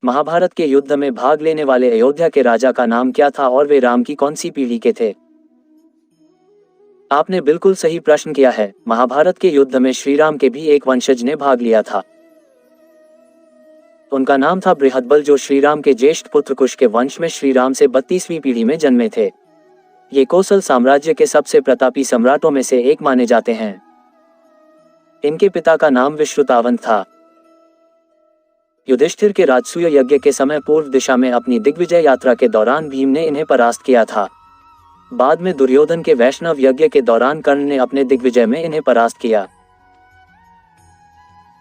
महाभारत के युद्ध में भाग लेने वाले अयोध्या के राजा का नाम क्या था और वे राम की कौन सी पीढ़ी के थे? आपने बिल्कुल सही प्रश्न किया है। महाभारत के युद्ध में श्रीराम के भी एक वंशज ने भाग लिया था। उनका नाम था बृहद्बल, जो श्रीराम के ज्येष्ठ पुत्र कुश के वंश में श्रीराम से 32वीं पीढ़ी में जन्मे थे। ये कौशल साम्राज्य के सबसे प्रतापी सम्राटों में से एक माने जाते हैं। इनके पिता का नाम विश्रुतावन था। युधिष्ठिर के राजसूय यज्ञ के समय पूर्व दिशा में अपनी दिग्विजय यात्रा के दौरान भीम ने इन्हें परास्त किया था। बाद में दुर्योधन के वैष्णव यज्ञ के दौरान कर्ण ने अपने दिग्विजय में इन्हें परास्त किया।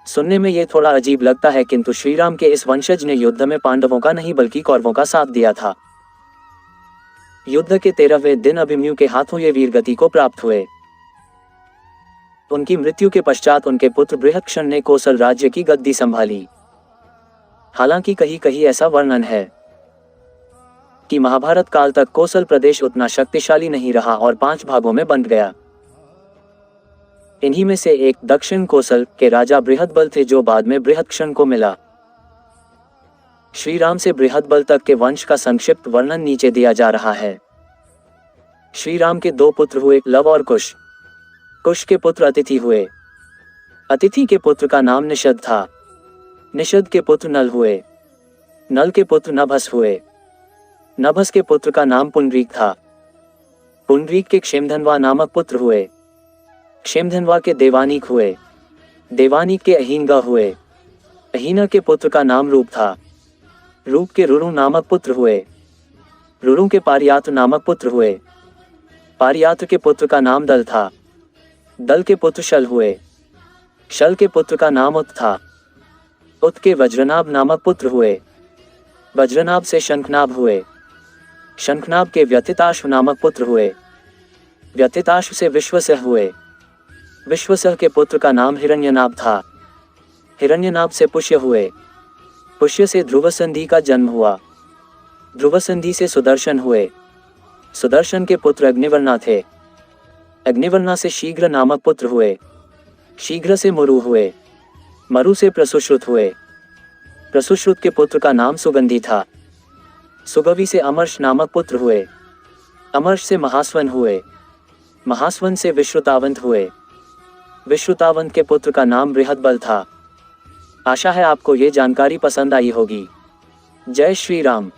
सुनने में ये थोड़ा अजीब लगता है, किंतु श्रीराम के इस वंशज ने युद्ध में पांडवों का नहीं बल्कि कौरवों का साथ दिया था। युद्ध के 13वें दिन अभिमन्यु के हाथों ये वीरगति को प्राप्त हुए। उनकी मृत्यु के पश्चात उनके पुत्र बृहत्क्षण ने कौशल राज्य की गद्दी संभाली। हालांकि कहीं कहीं ऐसा वर्णन है कि महाभारत काल तक कौशल प्रदेश उतना शक्तिशाली नहीं रहा और 5 भागों में बंट गया। इन्हीं में से एक दक्षिण कौशल के राजा बृहद्बल थे, जो बाद में बृहत्क्षण को मिला। श्रीराम से बृहद्बल तक के वंश का संक्षिप्त वर्णन नीचे दिया जा रहा है। श्रीराम के 2 पुत्र हुए, लव और कुश। कुश के पुत्र अतिथि हुए। अतिथि के पुत्र का नाम निषद था। निषद के पुत्र नल हुए। नल के पुत्र नभस हुए। नभस के पुत्र का नाम पुंडरीक था। पुंडरीक के क्षेमधनवा नामक पुत्र हुए। क्षेमधनवा के देवानीक हुए। देवानीक के अहीनगा हुए। अहीना के पुत्र का नाम रूप था। रूप के रुरु नामक पुत्र हुए। रुरु के पारियात्र नामक पुत्र हुए। पारियात्र के पुत्र का नाम दल था। दल के पुत्र शल हुए। शल के पुत्र का नाम उत था। उत के वज्रनाभ नामक पुत्र हुए। वज्रनाभ से शंखनाभ हुए। शंखनाभ के व्यथिताश्व नामक पुत्र हुए। व्यथिताश्व से विश्वसह हुए। विश्वसह के पुत्र का नाम हिरण्यनाभ था। हिरण्यनाभ से पुष्य हुए। पुष्य से ध्रुवसंधि का जन्म हुआ। ध्रुवसंधि से सुदर्शन हुए। सुदर्शन के पुत्र अग्निवर्णा थे। अग्निवर्णा से शीघ्र नामक पुत्र हुए। शीघ्र से मरु हुए। मरु से प्रसुश्रुत हुए। प्रसुश्रुत के पुत्र का नाम सुगंधि था। सुगवि से अमर्ष नामक पुत्र हुए। अमर्ष से महास्वन हुए। महास्वन से विश्रुतावंत हुए। विश्रुतावंत के पुत्र का नाम बृहद्बल था। आशा है आपको ये जानकारी पसंद आई होगी। जय श्री राम।